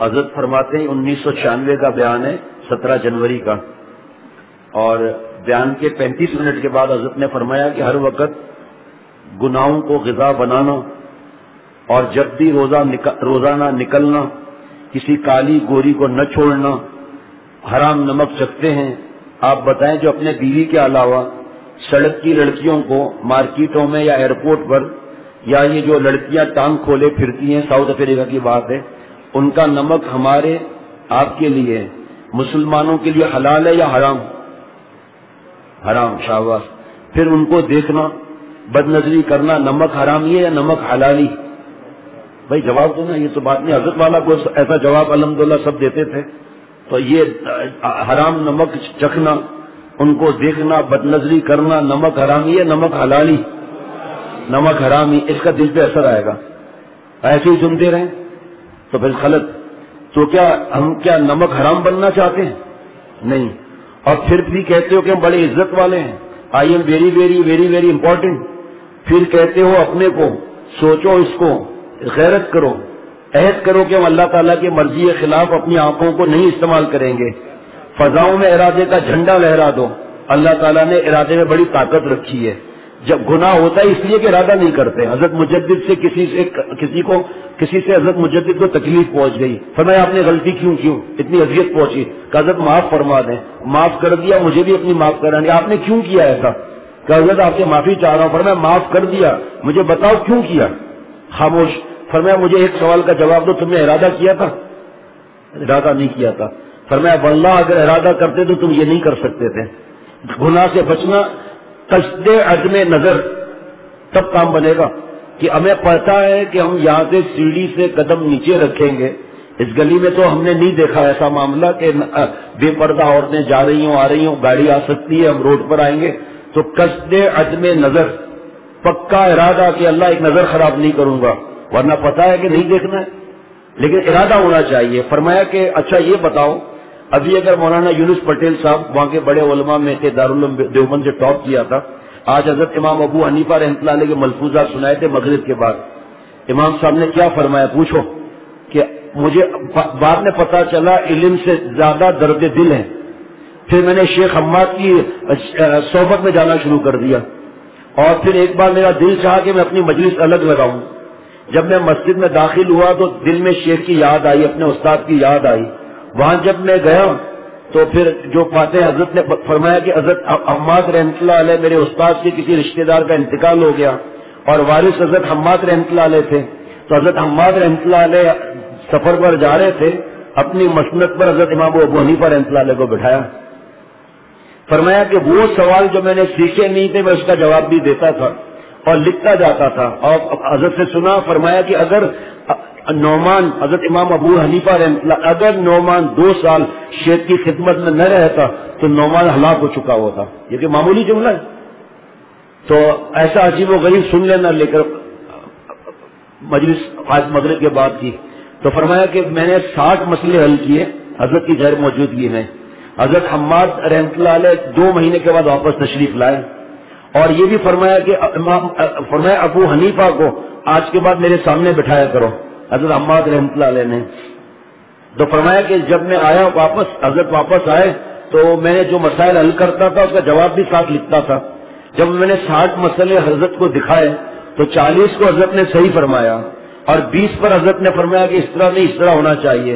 حضرت فرماتے ہیں 1996 کا بیان ہے 17 جنوری کا، اور بیان کے 35 منٹ کے بعد حضرت نے فرمایا کہ ہر وقت گناہوں کو غذا بنانا اور جب بھی روزانہ نکلنا کسی کالی گوری کو نہ چھوڑنا، حرام نمک چکھتے ہیں۔ آپ بتائیں جو اپنے بیوی کے علاوہ سڑک کی لڑکیوں کو مارکیٹوں میں یا ایئرپورٹ پر، یا یہ جو لڑکیاں ٹانگ کھولے پھرتی ہیں، ساؤتھ افریقہ کی بات ہے، ان کا نمک ہمارے آپ کے لیے مسلمانوں کے لیے حلال ہے یا حرام؟ حرام، شاباش۔ پھر ان کو دیکھنا، بد نظری کرنا، نمک حرامی ہے یا نمک حلالی؟ بھائی جواب دو نا، یہ تو بات نہیں۔ حضرت والا کو ایسا جواب الحمدللہ سب دیتے تھے۔ تو یہ حرام نمک چکھنا، ان کو دیکھنا، بد نظری کرنا، نمک حرامی ہے نمک حلالی؟ نمک حرامی۔ اس کا دل پہ اثر آئے گا، ایسے ہی سنتے رہیں تو پھر غلط۔ تو کیا ہم کیا نمک حرام بننا چاہتے ہیں؟ نہیں۔ اور پھر بھی کہتے ہو کہ ہم بڑے عزت والے ہیں، I am very very very very important. پھر کہتے ہو اپنے کو، سوچو اس کو، غیرت کرو، عہد کرو کہ ہم اللہ تعالیٰ کی مرضی کے خلاف اپنی آنکھوں کو نہیں استعمال کریں گے۔ فضاؤں میں ارادے کا جھنڈا لہرا دو۔ اللہ تعالیٰ نے ارادے میں بڑی طاقت رکھی ہے۔ جب گناہ ہوتا ہے اس لیے کہ ارادہ نہیں کرتے۔ حضرت مجدد سے کسی سے حضرت مجدد کو تکلیف پہنچ گئی، فرمایا آپ نے غلطی کیوں اتنی اذیت پہنچی؟ کہ حضرت معاف فرما دیں۔ معاف کر دیا، مجھے بھی اپنی معاف کرانی۔ آپ نے کیوں کیا ایسا؟ کہ حضرت آپ سے معافی چاہ رہا ہوں۔ فرمایا معاف کر دیا، مجھے بتاؤ کیوں کیا؟ خاموش۔ فرمایا مجھے ایک سوال کا جواب دو، تم نے ارادہ کیا تھا؟ ارادہ نہیں کیا تھا۔ فرمایا واللہ اگر ارادہ کرتے تو تم یہ نہیں کر سکتے تھے۔ گناہ سے بچنا قصد عدم نظر، تب کام بنے گا کہ ہمیں پتا ہے کہ ہم یہاں سے سیڑھی سے قدم نیچے رکھیں گے۔ اس گلی میں تو ہم نے نہیں دیکھا ایسا معاملہ کہ بے پردہ عورتیں جا رہی ہوں آ رہی ہوں، گاڑی آ سکتی ہے، ہم روڈ پر آئیں گے۔ تو قصد عدم نظر، پکا ارادہ کہ اللہ ایک نظر خراب نہیں کروں گا، ورنہ پتا ہے کہ نہیں دیکھنا ہے، لیکن ارادہ ہونا چاہیے۔ فرمایا کہ اچھا یہ بتاؤ، ابھی اگر مولانا یونس پٹیل صاحب وہاں کے بڑے علماء میں تھے، دارالعلوم دیوبند سے ٹاپ کیا تھا، آج حضرت امام ابو حنیفہ رحمۃ اللہ علیہ کے ملفوظات سنائے تھے مغرب کے بعد۔ امام صاحب نے کیا فرمایا پوچھو؟ کہ مجھے بعد میں پتا چلا علم سے زیادہ درد دل ہے۔ پھر میں نے شیخ حماد کی صحبت میں جانا شروع کر دیا، اور پھر ایک بار میرا دل چاہا کہ میں اپنی مجلس الگ لگاؤں۔ جب میں مسجد میں داخل ہوا تو دل میں شیخ کی یاد آئی، اپنے استاد کی یاد آئی۔ وہاں جب میں گیا تو پھر جو باتیں حضرت نے فرمایا کہ حضرت حماد رحمۃ اللہ علیہ میرے استاد کے کسی رشتہ دار کا انتقال ہو گیا، اور وارث حضرت حماد رحمۃ اللہ علیہ تھے۔ تو حضرت حماد رحمۃ اللہ علیہ سفر پر جا رہے تھے، اپنی مسند پر حضرت امام ابو حنیفہ رحمۃ اللہ علیہ کو بٹھایا۔ فرمایا کہ وہ سوال جو میں نے سیکھے نہیں تھے میں اس کا جواب بھی دیتا تھا اور لکھتا جاتا تھا، اور حضرت سے سنا۔ فرمایا کہ اگر نعمان، حضرت امام ابو حنیفہ رحمۃ اللہ، اگر نعمان 2 سال شیخ کی خدمت میں نہ رہتا تو نعمان ہلاک ہو چکا ہوا تھا۔ یہ کہ معمولی جملہ ہے، تو ایسا عجیب و غریب سن لینا لے کر مجلس آج مغرب کے بعد کی۔ تو فرمایا کہ میں نے 60 مسئلے حل کیے حضرت کی غیر موجودگی میں۔ حضرت حماد رحمۃ اللہ علیہ 2 مہینے کے بعد واپس تشریف لائے، اور یہ بھی فرمایا کہ فرمایا ابو حنیفہ کو آج کے بعد میرے سامنے بٹھایا کرو، حضرت حماد رحمۃ اللہ علیہ نے۔ تو فرمایا کہ جب میں آیا حضرت واپس آئے تو میں نے جو مسائل حل کرتا تھا اس کا جواب بھی ساتھ لکھتا تھا۔ جب میں نے 60 مسئلے حضرت کو دکھائے تو 40 کو حضرت نے صحیح فرمایا، اور 20 پر حضرت نے فرمایا کہ اس طرح نہیں، اس طرح ہونا چاہیے۔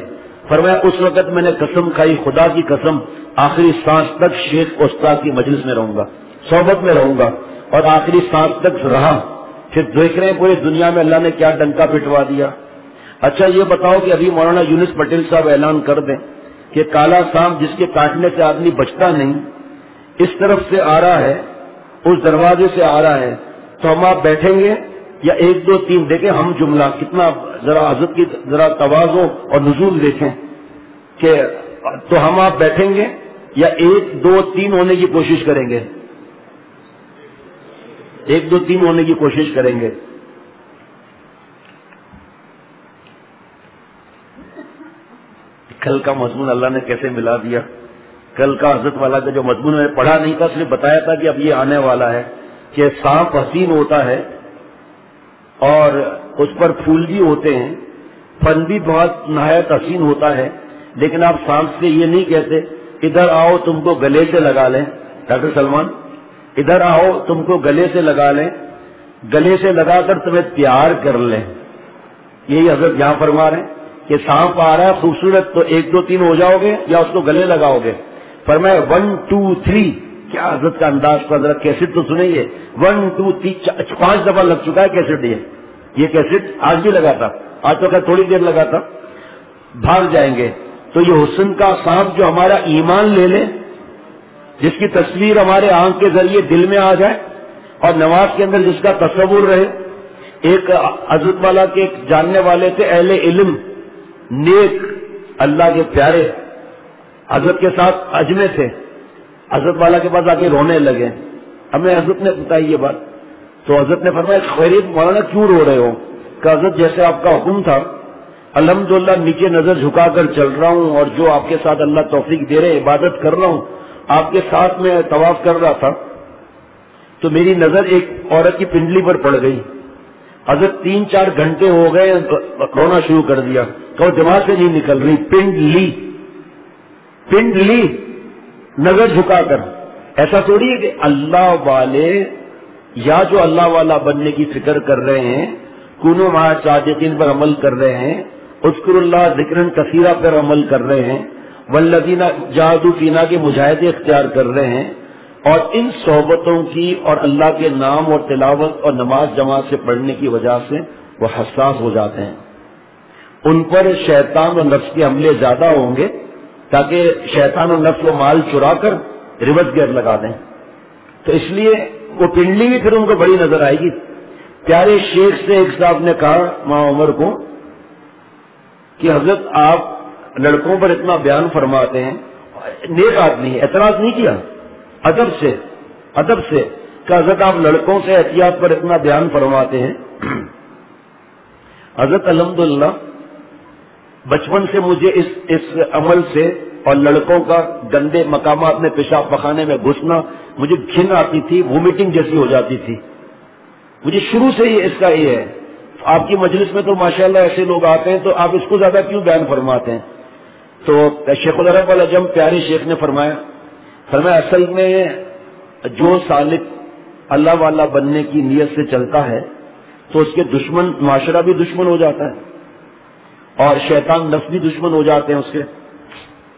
فرمایا اس وقت میں نے قسم کھائی، خدا کی قسم آخری سانس تک شیخ استاد کی مجلس میں رہوں گا، صحبت میں رہوں گا، اور آخری سانس تک رہا۔ پھر دیکھ رہے ہیں پوری دنیا میں اللہ نے کیا ڈنکا پٹوا دیا۔ اچھا یہ بتاؤ کہ ابھی مولانا یونس پٹیل صاحب اعلان کر دیں کہ کالا سانپ جس کے کاٹنے سے آدمی بچتا نہیں اس طرف سے آ رہا ہے، اس دروازے سے آ رہا ہے، تو ہم آپ بیٹھیں گے یا 1 2 3 دیکھیں ہم جملہ کتنا، ذرا حضرت کی ذرا تواضع اور نزول دیکھیں کہ تو ہم آپ بیٹھیں گے یا 1 2 3 ہونے کی کوشش کریں گے؟ 1 2 3 ہونے کی کوشش کریں گے۔ کل کا مضمون اللہ نے کیسے ملا دیا۔ کل کا حضرت والا کا جو مضمون میں پڑھا نہیں تھا، اس نے بتایا تھا کہ اب یہ آنے والا ہے کہ سانپ حسین ہوتا ہے اور اس پر پھول بھی ہوتے ہیں، فن بھی بہت نہایت حسین ہوتا ہے، لیکن آپ سانس سے یہ نہیں کہتے ادھر آؤ تم کو گلے سے لگا لیں، ڈاکٹر سلمان ادھر آؤ تم کو گلے سے لگا لیں، گلے سے لگا کر تمہیں پیار کر لیں. یہی حضرت یہاں فرما رہے ہیں کہ سانپ آ رہا ہے خوبصورت تو 1 2 3 ہو جاؤ گے یا اس کو گلے لگاؤ گے؟ فرمایا 1 2 3. کیا حضرت کا انداز کا ذرا کیسٹ تو سنیں گے. 1 2 3 5 دفعہ لگ چکا ہے کیسٹ. یہ کیسٹ آج بھی لگا تھا، آج تو تھوڑی دیر لگا تھا، بھاگ جائیں گے. تو یہ حسن کا سانپ جو ہمارا ایمان لے لے، جس کی تصویر ہمارے آنکھ کے ذریعے دل میں آ جائے اور نماز کے اندر جس کا تصور رہے. ایک حضرت والا کے ایک جاننے والے تھے، اہل علم، نیک، اللہ کے پیارے، حضرت کے ساتھ حج میں تھے. حضرت والا کے پاس آ کے رونے لگے. ہمیں حضرت نے بتائی یہ بات تو حضرت نے فرمایا خیریت مولانا کیوں رو رہے ہو؟ کہ حضرت جیسے آپ کا حکم تھا الحمدللہ نیچے نظر جھکا کر چل رہا ہوں اور جو آپ کے ساتھ اللہ توفیق دے رہے عبادت کر رہا ہوں. آپ کے ساتھ میں طواف کر رہا تھا تو میری نظر ایک عورت کی پنڈلی پر پڑ گئی. حضرت 3-4 گھنٹے ہو گئے رونا شروع کر دیا کہ وہ دماغ سے نہیں نکل رہی. پنڈلی نظر جھکا کر. ایسا تھوڑی ہے کہ اللہ والے یا جو اللہ والا بننے کی فکر کر رہے ہیں، کونوا مع صادقین پر عمل کر رہے ہیں، اذکر اللہ ذکرن کثیرہ پر عمل کر رہے ہیں، والذین جاہدوا فینا کے مجاہدے اختیار کر رہے ہیں، اور ان صحبتوں کی اور اللہ کے نام اور تلاوت اور نماز جماعت سے پڑھنے کی وجہ سے وہ حساس ہو جاتے ہیں. ان پر شیطان اور نفس کے حملے زیادہ ہوں گے تاکہ شیطان اور نفس کو مال چرا کر ریورس گیئر لگا دیں. تو اس لیے وہ پنڈلی بھی پھر ان کو بڑی نظر آئے گی. پیارے شیخ سے ایک صاحب نے کہا ماں عمر کو کہ حضرت آپ لڑکوں پر اتنا بیان فرماتے ہیں. نیک آدمی اعتراض نہیں کیا، ادب سے کہ حضرت آپ لڑکوں سے احتیاط پر اتنا بیان فرماتے ہیں. حضرت الحمدللہ بچپن سے مجھے اس عمل سے اور لڑکوں کا گندے مقامات میں پیشاب پخانے میں گھسنا مجھے گھن آتی تھی، وومیٹنگ جیسی ہو جاتی تھی. مجھے شروع سے ہی اس کا یہ ہے. آپ کی مجلس میں تو ماشاءاللہ ایسے لوگ آتے ہیں تو آپ اس کو زیادہ کیوں بیان فرماتے ہیں؟ تو شیخ العرب العجم پیارے شیخ نے فرمایا اصل میں جو سالک اللہ والا بننے کی نیت سے چلتا ہے تو اس کے دشمن معاشرہ بھی دشمن ہو جاتا ہے اور شیطان نفس بھی دشمن ہو جاتے ہیں اس کے.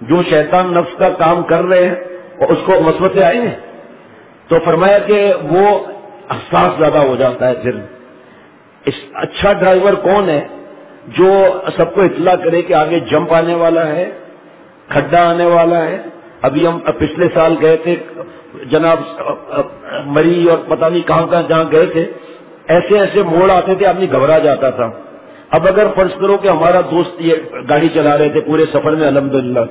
جو شیطان نفس کا کام کر رہے ہیں اور اس کو وسوسے آئے ہیں تو فرمایا کہ وہ حساس زیادہ ہو جاتا ہے. پھر اچھا ڈرائیور کون ہے؟ جو سب کو اطلاع کرے کہ آگے جمپ آنے والا ہے، کھڈا آنے والا ہے. ابھی ہم پچھلے سال گئے تھے جناب مری اور پتہ نہیں کہاں جہاں گئے تھے، ایسے موڑ آتے تھے آدمی گھبرا جاتا تھا. اب اگر فرض کرو کہ ہمارا دوست یہ گاڑی چلا رہے تھے پورے سفر میں الحمدللہ،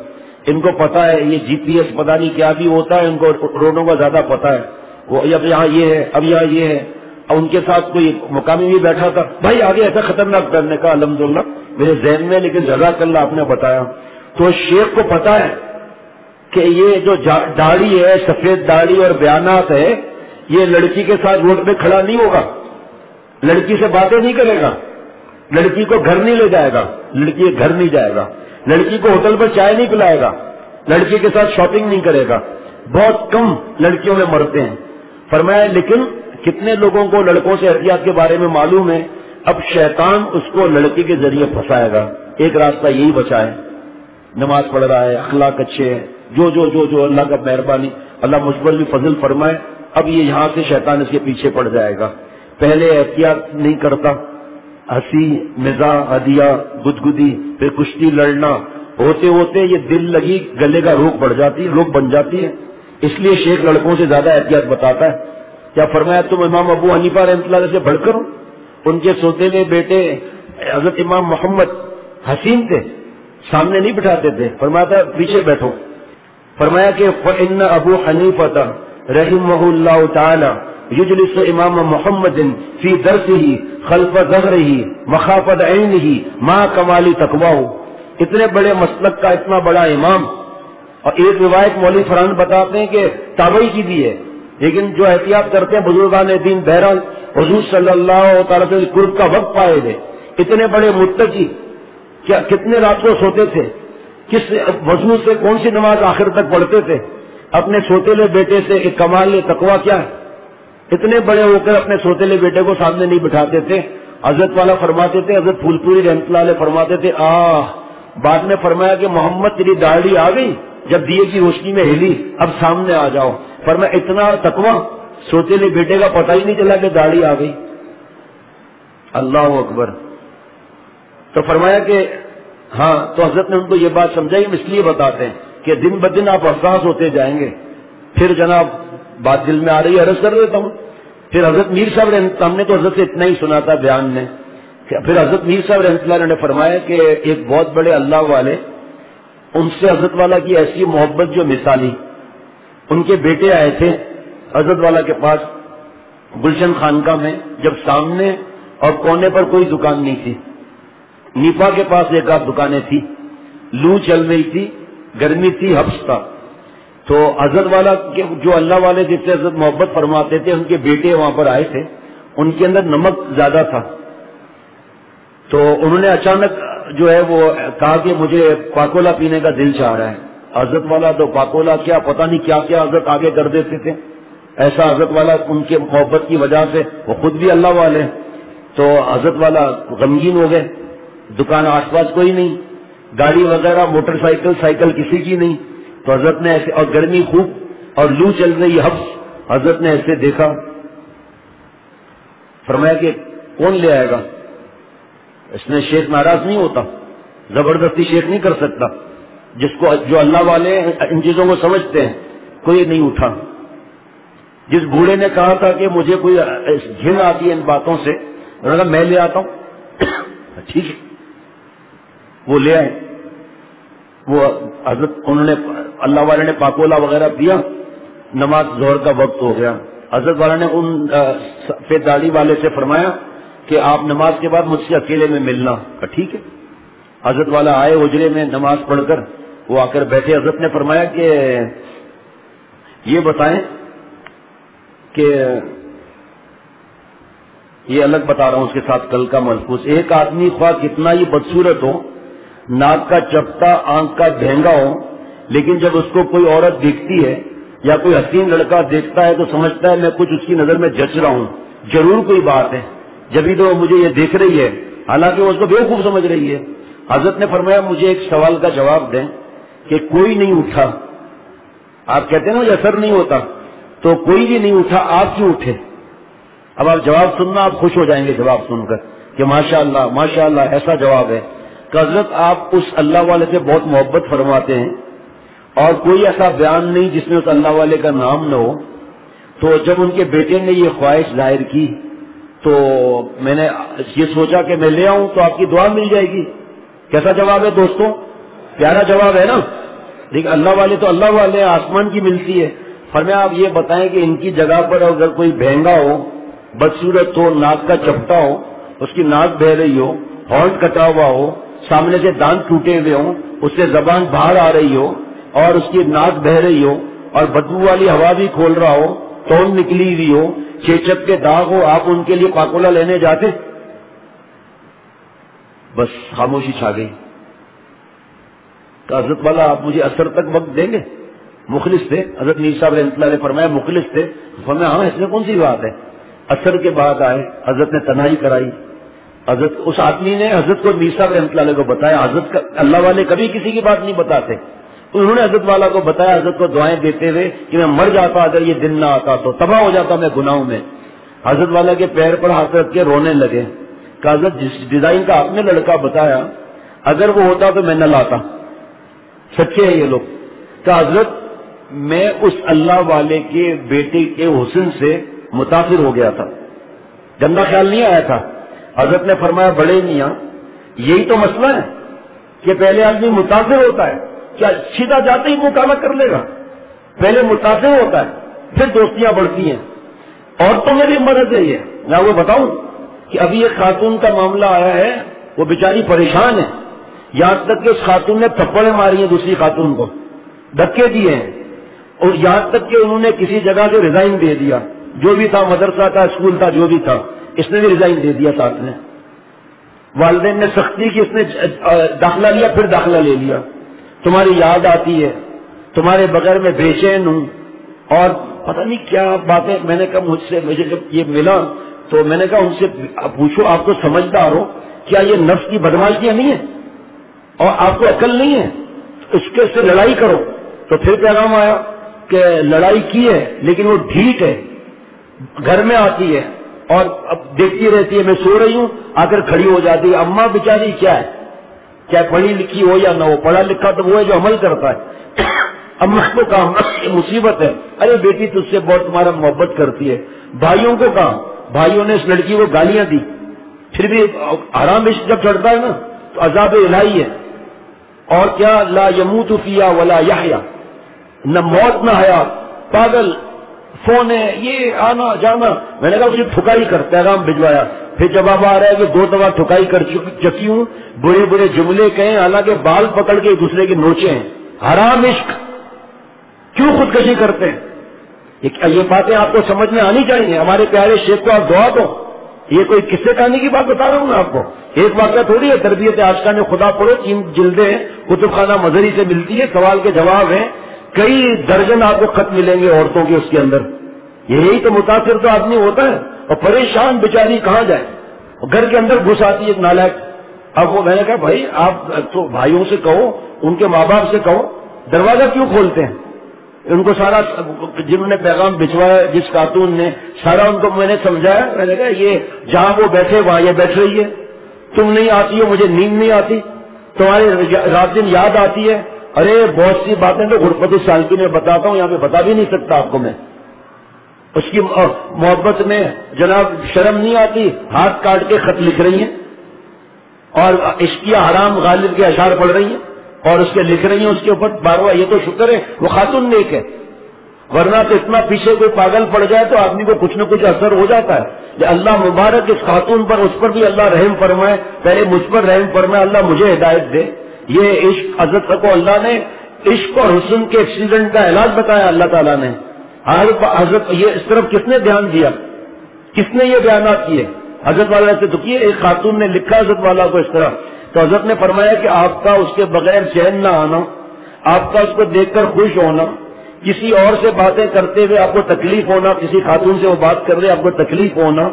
ان کو پتا ہے یہ جی پی ایس پتہ نہیں کیا بھی ہوتا ہے، ان کو روڈوں کا زیادہ پتا ہے، وہ اب یہاں یہ ہے اب یہاں یہ ہے. اور ان کے ساتھ کوئی مقامی بھی بیٹھا تھا، بھائی آگے ایسا خطرناک کرنے کا الحمدللہ میرے ذہن میں، لیکن جزاک اللہ آپ نے بتایا. تو شیخ کو پتا ہے کہ یہ جو داڑھی ہے، سفید داڑھی اور بیانات ہے، یہ لڑکی کے ساتھ روڈ پہ کھڑا نہیں ہوگا، لڑکی سے باتیں نہیں کرے گا، لڑکی کو گھر نہیں لے جائے گا، لڑکی کے گھر نہیں جائے گا، لڑکی کو ہوٹل پر چائے نہیں پلائے گا، لڑکی کے ساتھ شاپنگ نہیں کرے گا. بہت کم لڑکیوں میں مرتے ہیں. فرمایا لیکن کتنے لوگوں کو لڑکوں سے احتیاط کے بارے میں معلوم ہے. اب شیطان اس کو لڑکی کے ذریعے پھنسائے گا. ایک راستہ یہی بچا ہے، نماز پڑھ رہا ہے، اخلاق اچھے ہیں، جو اللہ کا مہربانی، اللہ مجھ پر بھی فضل فرمائے. اب یہ یہاں سے شیطان اس کے پیچھے پڑ جائے گا. پہلے احتیاط نہیں کرتا، ہنسی مزاح ہدیہ گدگدی پھر کشتی لڑنا ہوتے ہوتے یہ دل لگی گلے کا روگ بڑھ جاتی ہے، روگ بن جاتی ہے. اس لیے شیخ لڑکوں سے زیادہ احتیاط بتاتا ہے. کیا فرمایا تم امام ابو حنیفہ رحمۃ اللہ علیہ سے بڑھ کر ہو؟ ان کے سوتےلے بیٹے حضرت امام محمد حسین تھے، سامنے نہیں بٹھاتے تھے، فرمایا تھا پیچھے بیٹھو. فرمایا کہ فإن ابو حنیفہ رحمہ اللہ تعالی یجلس امام محمد فی درسہ خلف ظہرہ مخافت عینہ ما کمال تقواہ. اتنے بڑے مسلک کا اتنا بڑا امام، اور ایک روایت مولوی فرحان بتاتے ہیں کہ تابعی کی بھی ہے، لیکن جو احتیاط کرتے ہیں بزرگان دین. بہرحال حضور صلی اللہ تعالی وسلم قرب کا وقت پائے تھے، اتنے بڑے متقی کیا کتنے رات کو سوتے تھے، کس وضو سے کون سی نماز آخر تک پڑھتے تھے، اپنے سوتےلے بیٹے سے ایک کمال تقویٰ کیا ہے، اتنے بڑے ہو کر اپنے سوتےلے بیٹے کو سامنے نہیں بٹھاتے تھے. حضرت والا فرماتے تھے، حضرت پھول پوری رحمۃ اللہ علیہ فرماتے تھے، بعد میں فرمایا کہ محمد تیری داڑھی آ گئی، جب دیے کی روشنی میں ہلی، اب سامنے آ جاؤ. فرمایا اتنا تقویٰ، سوتےلے بیٹے کا پتہ ہی نہیں چلا کہ داڑھی آ گئی. اللہ اکبر. تو فرمایا کہ ہاں، تو حضرت نے ان کو یہ بات سمجھائی. ہم اس لیے بتاتے ہیں کہ دن بدن آپ حساس ہوتے جائیں گے. پھر جناب بات دل میں آ رہی ہے، عرض کر دیتا ہوں. پھر حضرت میر صاحب ہم نے تو حضرت سے اتنا ہی سنا تھا بیان میں. پھر حضرت میر صاحب رحمۃ اللہ علیہ نے فرمایا کہ ایک بہت بڑے اللہ والے، ان سے حضرت والا کی ایسی محبت جو مثالی. ان کے بیٹے آئے تھے حضرت والا کے پاس گلشن خانقاہ میں، جب سامنے اور کونے پر کوئی دکان نہیں تھی. نیپا کے پاس ایک آدھ دکانیں تھی، لو چل رہی تھی، گرمی تھی، حبس تھا. تو حضرت والا کے جو اللہ والے جس سے حضرت محبت فرماتے تھے، ان کے بیٹے وہاں پر آئے تھے. ان کے اندر نمک زیادہ تھا، تو انہوں نے اچانک جو ہے وہ کہا کہ مجھے پاکولا پینے کا دل چاہ رہا ہے. حضرت والا تو پاکولا کیا پتہ نہیں کیا کیا حضرت آگے کر دیتے تھے. ایسا حضرت والا ان کے محبت کی وجہ سے، وہ خود بھی اللہ والے، تو حضرت والا غمگین ہو گئے. دکان آس پاس کوئی نہیں، گاڑی وغیرہ موٹر سائیکل کسی کی نہیں. تو حضرت نے ایسے، اور گرمی خوب اور لو چل رہی حبس، حضرت نے ایسے دیکھا. فرمایا کہ کون لے آئے گا؟ اس میں شیخ ناراض نہیں ہوتا، زبردستی شیخ نہیں کر سکتا. جس کو جو اللہ والے ان چیزوں کو سمجھتے ہیں، کوئی نہیں اٹھا. جس بوڑھے نے کہا تھا کہ مجھے کوئی گھن آتی ہے ان باتوں سے، انہوں نے کہا میں لے آتا ہوں. ٹھیک ہے، وہ لے آئے. وہ حضرت انہوں نے اللہ والے نے پاکولا وغیرہ پیا. نماز ظہر کا وقت ہو گیا. حضرت والا نے ان سفید داڑھی والے سے فرمایا کہ آپ نماز کے بعد مجھ سے اکیلے میں ملنا. ٹھیک ہے. حضرت والا آئے حجرے میں نماز پڑھ کر، وہ آ کر بیٹھے. حضرت نے فرمایا کہ یہ بتائیں کہ یہ الگ بتا رہا ہوں اس کے ساتھ کل کا ملفوظ. ایک آدمی خواہ کتنا ہی بدصورت ہو، ناک کا چپٹا، آنکھ کا بھینگا ہو، لیکن جب اس کو کوئی عورت دیکھتی ہے یا کوئی حسین لڑکا دیکھتا ہے تو سمجھتا ہے میں کچھ اس کی نظر میں جچ رہا ہوں، ضرور کوئی بات ہے، جبھی تو مجھے یہ دیکھ رہی ہے، حالانکہ وہ اس کو بیوقوف سمجھ رہی ہے. حضرت نے فرمایا مجھے ایک سوال کا جواب دیں کہ کوئی نہیں اٹھا. آپ کہتے ہیں نا یہ اثر نہیں ہوتا، تو کوئی بھی نہیں اٹھا، آپ کیوں اٹھے؟ اب آپ جواب سننا، آپ خوش ہو جائیں گے جواب سن کر کہ ماشاءاللہ ماشاءاللہ ایسا جواب ہے کہ حضرت آپ اس اللہ والے سے بہت محبت فرماتے ہیں اور کوئی ایسا بیان نہیں جس میں اس اللہ والے کا نام نہ ہو. تو جب ان کے بیٹے نے یہ خواہش ظاہر کی تو میں نے یہ سوچا کہ میں لے آؤں تو آپ کی دعا مل جائے گی. کیسا جواب ہے دوستوں؟ پیارا جواب ہے نا. لیکن اللہ والے تو اللہ والے آسمان کی ملتی ہے. فرمایا آپ یہ بتائیں کہ ان کی جگہ پر اگر کوئی بہنگا ہو، بدصورت ہو، ناک کا چپٹا ہو، اس کی ناک بہ رہی ہو، ہارن کٹا ہوا ہو، سامنے سے دانت ٹوٹے ہوئے ہوں، اس سے زبان باہر آ رہی ہو اور اس کی ناک بہ رہی ہو اور بدبو والی ہوا بھی کھول رہا ہو، تون نکلی ہوئی ہو، چیچک کے داغ ہو، آپ ان کے لیے پاکولا لینے جاتے؟ بس خاموشی چھا گئی. کہ حضرت والا آپ مجھے اثر تک وقت دیں گے؟ مخلص تھے حضرت میر صاحب رحمۃ اللہ علیہ. فرمایا مخلص تھے؟ فرمایا ہاں، اس میں کون سی بات ہے. اثر کے بعد آئے، حضرت نے تنہائی کرائی. حضرت اس آدمی نے حضرت کو میر صاحب رحمۃ اللہ علیہ کو بتایا. حضرت کا اللہ والے کبھی کسی کی بات نہیں بتاتے. انہوں نے حضرت والا کو بتایا، حضرت کو دعائیں دیتے ہوئے کہ میں مر جاتا اگر یہ دن نہ آتا تو، تباہ ہو جاتا میں گناہوں میں. حضرت والا کے پیر پر ہاتھ رکھ کے رونے لگے. کہ حضرت جس ڈیزائن کا آپ نے لڑکا بتایا اگر وہ ہوتا تو میں نہ لاتا. سچے ہیں یہ لوگ. کہ حضرت میں اس اللہ والے کے بیٹے کے حسن سے متاثر ہو گیا تھا، گندا خیال نہیں آیا تھا. حضرت نے فرمایا بڑے میاں یہی تو مسئلہ ہے کہ پہلے آدمی متاثر ہوتا ہے، کیا سیدھا جاتے ہی مکالمہ کر لے گا؟ پہلے متاثر ہوتا ہے پھر دوستیاں بڑھتی ہیں. عورتوں میں بھی مرض ہے یہ. میں وہ بتاؤں کہ ابھی ایک خاتون کا معاملہ آیا ہے، وہ بیچاری پریشان ہے، یہاں تک کہ اس خاتون نے تھپڑیں ماری ہیں دوسری خاتون کو، دھکے دیے ہیں، اور یہاں تک کہ انہوں نے کسی جگہ سے ریزائن دے دیا. جو بھی تھا، مدرسہ تھا، اسکول تھا، جو بھی تھا، اس نے بھی ریزائن دے دیا ساتھ میں. والدین نے سختی کی، اس نے داخلہ لیا پھر داخلہ لے لیا، تمہاری یاد آتی ہے، تمہارے بغیر میں بے چین ہوں، اور پتہ نہیں کیا باتیں. میں نے کہا مجھ سے، مجھے جب یہ ملا تو میں نے کہا ان سے پوچھو آپ تو سمجھدار ہو، کیا یہ نفس کی بدماشیاں نہیں ہیں اور آپ کو عقل نہیں ہے؟ اس کے سے لڑائی کرو. تو پھر پیغام آیا کہ لڑائی کی ہے لیکن وہ ڈھیٹ ہے، گھر میں آتی ہے اور اب دیکھتی رہتی ہے، میں سو رہی ہوں آ کر کھڑی ہو جاتی ہے. اماں بیچاری کیا ہے، چاہے پڑھی لکھی ہو یا نہ ہو، پڑھا لکھا تو وہ ہے جو عمل کرتا ہے. اماں کو کہا یہ مصیبت ہے، ارے بیٹی تجھ سے بہت تمہارا محبت کرتی ہے. بھائیوں کو کہا، بھائیوں نے اس لڑکی کو گالیاں دی. پھر بھی حرام عشق جب چڑھتا ہے نا تو عذاب الہی ہے. اور کیا، لا یموت فیہا ولا یحیا، نہ موت نہ حیات. پاگل فون ہے، یہ آنا جانا. میں نے کہا اسے ٹھکائی کر، پیغام بھجوایا. پھر جواب آ رہا ہے کہ 2 دفعہ ٹھکائی کر چکی ہوں، برے برے جملے کہیں، حالانکہ بال پکڑ کے ایک دوسرے کے نوچے ہیں. حرام عشق، کیوں خودکشی کرتے ہیں؟ یہ باتیں آپ کو سمجھ میں آنی چاہیے. ہمارے پیارے شیخ کو آپ دعا دو. یہ کوئی قصے کہانی کی بات بتا رہا ہوں میں آپ کو، ایک واقعہ تھوڑی ہے. تربیت آشقان خدا پڑھو، 3 جلدیں کتب خانہ مظہری سے ملتی ہے، سوال کے جواب ہیں، کئی درجن آپ کو خط ملیں گے عورتوں کے اس کے اندر. یہی تو متاثر تو آدمی ہوتا ہے، اور پریشان بیچاری کہاں جائے، گھر کے اندر گھس آتی ہے ایک نالائق. اب وہ میں نے کہا بھائی آپ تو بھائیوں سے کہو، ان کے ماں باپ سے کہو، دروازہ کیوں کھولتے ہیں؟ ان کو سارا جنہوں نے پیغام بھجوایا، جس خاتون نے، سارا ان کو میں نے سمجھایا. میں نے کہا یہ جہاں وہ بیٹھے وہاں یہ بیٹھ رہی ہے، تم نہیں آتی ہو، مجھے نیند نہیں آتی، تمہاری رات دن یاد آتی ہے. ارے بہت سی باتیں تو غربت السالکین میں بتاتا ہوں، یہاں پہ بتا بھی نہیں سکتا آپ کو میں. اس کی محبت میں جناب شرم نہیں آتی، ہاتھ کاٹ کے خط لکھ رہی ہیں اور عشقیہ حرام غالب کے اشعار پڑھ رہی ہیں اور اس کے لکھ رہی ہیں اس کے اوپر باروا. یہ تو شکر ہے وہ خاتون نیک ہے، ورنہ تو اتنا پیچھے کوئی پاگل پڑ جائے تو آدمی کو کچھ نہ کچھ اثر ہو جاتا ہے. اللہ مبارک اس خاتون پر، اس پر بھی اللہ رحم فرمائے، پہلے مجھ پر رحم فرمائے، اللہ مجھے ہدایت دے. یہ عشق حضرت کو اللہ نے عشق اور حسن کے ایکسیڈنٹ کا علاج بتایا اللہ تعالیٰ نے. حضرت یہ اس طرف کس نے دھیان دیا، کس نے یہ بیانات کیے؟ حضرت والا سے تو کیے. ایک خاتون نے لکھا حضرت والا کو اس طرح، تو حضرت نے فرمایا کہ آپ کا اس کے بغیر چین نہ آنا، آپ کا اس کو دیکھ کر خوش ہونا، کسی اور سے باتیں کرتے ہوئے آپ کو تکلیف ہونا، کسی خاتون سے وہ بات کر رہے آپ کو تکلیف ہونا،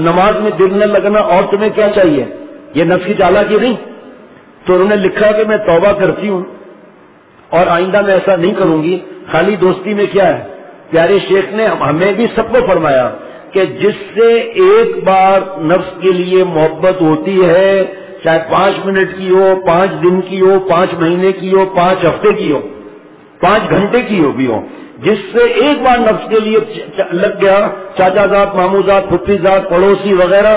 نماز میں دل نہ لگنا، اور تمہیں کیا چاہیے؟ یہ نفس کی چالاکی نہیں. تو انہوں نے لکھا کہ میں توبہ کرتی ہوں اور آئندہ میں ایسا نہیں کروں گی. خالی دوستی میں کیا ہے، پیارے شیخ نے ہمیں بھی سب کو فرمایا کہ جس سے ایک بار نفس کے لیے محبت ہوتی ہے، چاہے 5 منٹ کی ہو، 5 دن کی ہو، 5 مہینے کی ہو، 5 ہفتے کی ہو، 5 گھنٹے کی ہو بھی ہو، جس سے ایک بار نفس کے لیے لگ گیا، چاچا زاد، مامو زاد، پھپھی زاد، پڑوسی وغیرہ،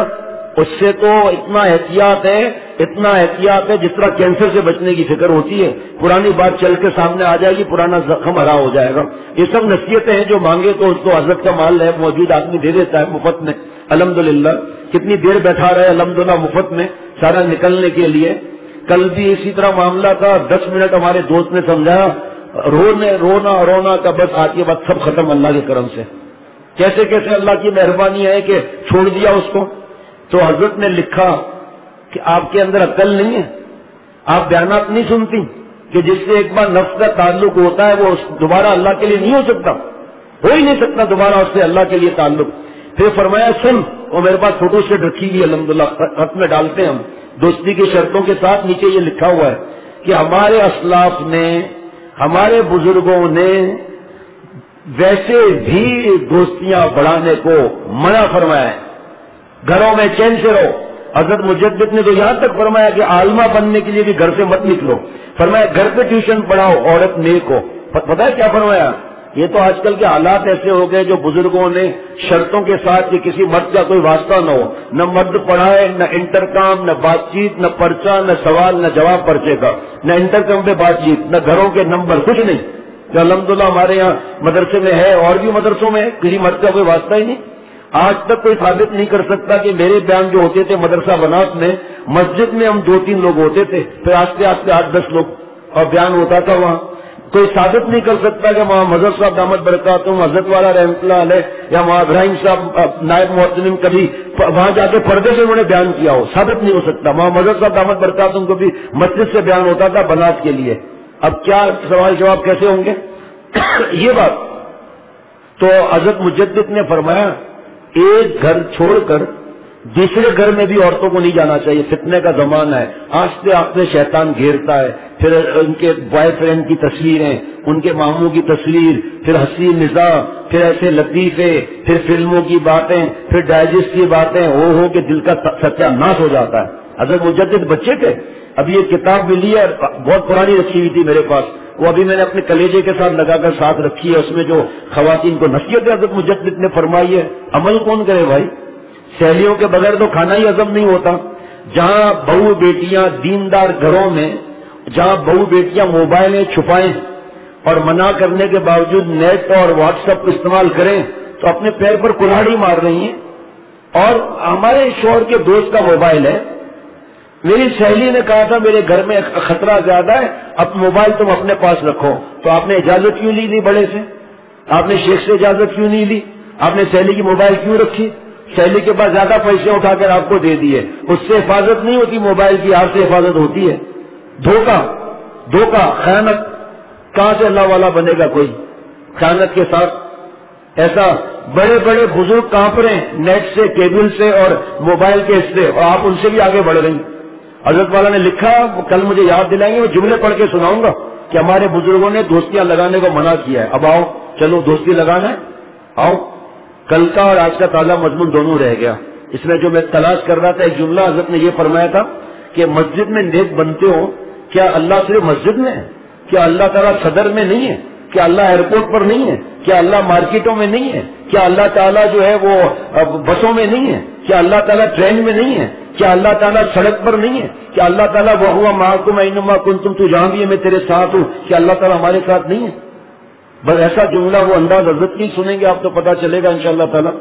اس سے تو اتنا احتیاط ہے، اتنا احتیاط ہے جس طرح کینسر سے بچنے کی فکر ہوتی ہے. پرانی بات چل کے سامنے آ جائے گی، پرانا زخم ہرا ہو جائے گا. یہ سب نصیحتیں ہیں، جو مانگے تو اس کو حضرت کا مال ہے موجود آدمی دے دیتا ہے مفت میں. الحمدللہ کتنی دیر بیٹھا رہے الحمدللہ مفت میں سارا نکلنے کے لیے. کل بھی اسی طرح معاملہ تھا، 10 منٹ ہمارے دوست نے سمجھایا، رونا کا بس آج کے بعد سب ختم اللہ کے کرم سے. کیسے کیسے اللہ کی مہربانی ہے کہ چھوڑ دیا اس کو. تو حضرت نے لکھا کہ آپ کے اندر عقل نہیں ہے، آپ بیانات نہیں سنتی کہ جس سے ایک بار نفس کا تعلق ہوتا ہے وہ دوبارہ اللہ کے لیے نہیں ہو سکتا، ہو ہی نہیں سکتا دوبارہ اس سے اللہ کے لیے تعلق. پھر فرمایا سن، اور میرے پاس فوٹو سیٹ رکھی ہوئی الحمدللہ، خط میں ڈالتے ہیں ہم دوستی کی شرطوں کے ساتھ. نیچے یہ لکھا ہوا ہے کہ ہمارے اسلاف نے، ہمارے بزرگوں نے ویسے بھی دوستیاں بڑھانے کو منع فرمایا ہے. گھروں میں چین سے رہو. حضرت مجدد نے تو یہاں تک فرمایا کہ عالمہ بننے کے لیے بھی گھر سے مت نکلو. فرمایا گھر پہ ٹیوشن پڑھاؤ، عورت نیک ہو. پتہ ہے کیا فرمایا؟ یہ تو آج کل کے حالات ایسے ہو گئے جو بزرگوں نے شرطوں کے ساتھ کہ کسی مرد کا کوئی واسطہ نہ ہو، نہ مرد پڑھائے، نہ انٹرکام، نہ بات چیت، نہ پرچہ، نہ سوال، نہ جواب پرچے کا، نہ انٹرکام پہ بات چیت، نہ گھروں کے نمبر، کچھ نہیں. جو الحمدللہ ہمارے یہاں مدرسے میں ہے اور بھی مدرسوں میں کسی مرد کا کوئی واسطہ ہی نہیں. آج تک کوئی ثابت نہیں کر سکتا کہ میرے بیان جو ہوتے تھے مدرسہ بنات میں، مسجد میں ہم 2-3 لوگ ہوتے تھے، پھر آستے آستے 8-10 لوگ، اور بیان ہوتا تھا وہاں. کوئی ثابت نہیں کر سکتا کہ وہاں حضرت صاحب دامت برکاتہم، حضرت والا رحمۃ اللہ علیہ یا وہاں ابراہیم صاحب نائب محترم کبھی وہاں جا کے پردے سے انہوں نے بیان کیا ہو، ثابت نہیں ہو سکتا. وہاں حضرت صاحب دامت برکاتہم کو بھی مسجد سے بیان ہوتا تھا بنات کے لیے. اب کیا سوال جواب کیسے ہوں گے؟ یہ بات تو حضرت مجدد نے فرمایا ایک گھر چھوڑ کر دوسرے گھر میں بھی عورتوں کو نہیں جانا چاہیے، فتنے کا زمانہ ہے. آہستہ آہستہ شیطان گھیرتا ہے، پھر ان کے بوائے فرینڈ کی تصویریں، ان کے ماموں کی تصویر، پھر ہنسی مزاح، پھر ایسے لطیفے، پھر فلموں کی باتیں، پھر ڈائجسٹ کی باتیں، ہو کہ دل کا ستیہ ناش ہو جاتا ہے. حضرت مجدد بچے تھے. ابھی یہ کتاب ملی ہے، بہت پرانی رکھی ہوئی تھی میرے پاس، وہ ابھی میں نے اپنے کلیجے کے ساتھ لگا کر ساتھ رکھی ہے. اس میں جو خواتین کو نصیحت حضرت مجدد نے فرمائی ہے، عمل کون کرے بھائی؟ سہیلیوں کے بغیر تو کھانا ہی ہضم نہیں ہوتا. جہاں بہو بیٹیاں دیندار گھروں میں، جہاں بہو بیٹیاں موبائلیں چھپائیں اور منع کرنے کے باوجود نیٹ اور واٹس ایپ استعمال کریں تو اپنے پیر پر کلاڑی مار رہی ہیں. اور ہمارے شوہر کے دوست کا موبائل ہے، میری سہیلی نے کہا تھا میرے گھر میں خطرہ زیادہ ہے، اب موبائل تم اپنے پاس رکھو. تو آپ نے اجازت کیوں لی نہیں بڑے سے؟ آپ نے شیخ سے اجازت کیوں نہیں لی؟ آپ نے سہیلی کی موبائل کیوں رکھی؟ سہیلی کے پاس زیادہ پیسے اٹھا کر آپ کو دے دیے، اس سے حفاظت نہیں ہوتی موبائل کی، آپ سے حفاظت ہوتی ہے. دھوکہ خیانت، کہاں سے اللہ والا بنے گا کوئی خیانت کے ساتھ؟ ایسا بڑے بڑے بزرگ کانپ رہے ہیں نیٹ سے، کیبل سے اور موبائل کے اس سے، اور آپ ان سے بھی آگے بڑھ رہی. حضرت والا نے لکھا، کل مجھے یاد دلائیں گے، وہ جملے پڑھ کے سناؤں گا کہ ہمارے بزرگوں نے دوستیاں لگانے کو منع کیا ہے. اب آؤ چلو دوستی لگانا ہے، آؤ. کل کا اور آج کا تازہ مضمون دونوں رہ گیا. اس میں جو میں تلاش کر رہا تھا ایک جملہ حضرت نے یہ فرمایا تھا کہ مسجد میں نیک بنتے ہو، کیا اللہ صرف مسجد میں ہے؟ کیا اللہ تعالیٰ صدر میں نہیں ہے؟ کیا اللہ ایئرپورٹ پر نہیں ہے؟ کیا اللہ مارکیٹوں میں نہیں ہے؟ کیا اللہ تعالیٰ جو ہے وہ بسوں میں نہیں ہے؟ کیا اللہ تعالیٰ ٹرین میں نہیں ہے؟ کیا اللہ تعالیٰ سڑک پر نہیں ہے؟ کیا اللہ تعالیٰ وَهُوَ مَعَكُمْ أَيْنَمَا كُنتُمْ، تو جہاں بھی ہے میں تیرے ساتھ ہوں، کیا اللہ تعالیٰ ہمارے ساتھ نہیں ہے؟ بس ایسا جملہ وہ انداز حضرت کی سنیں گے آپ تو پتہ چلے گا انشاءاللہ تعالیٰ.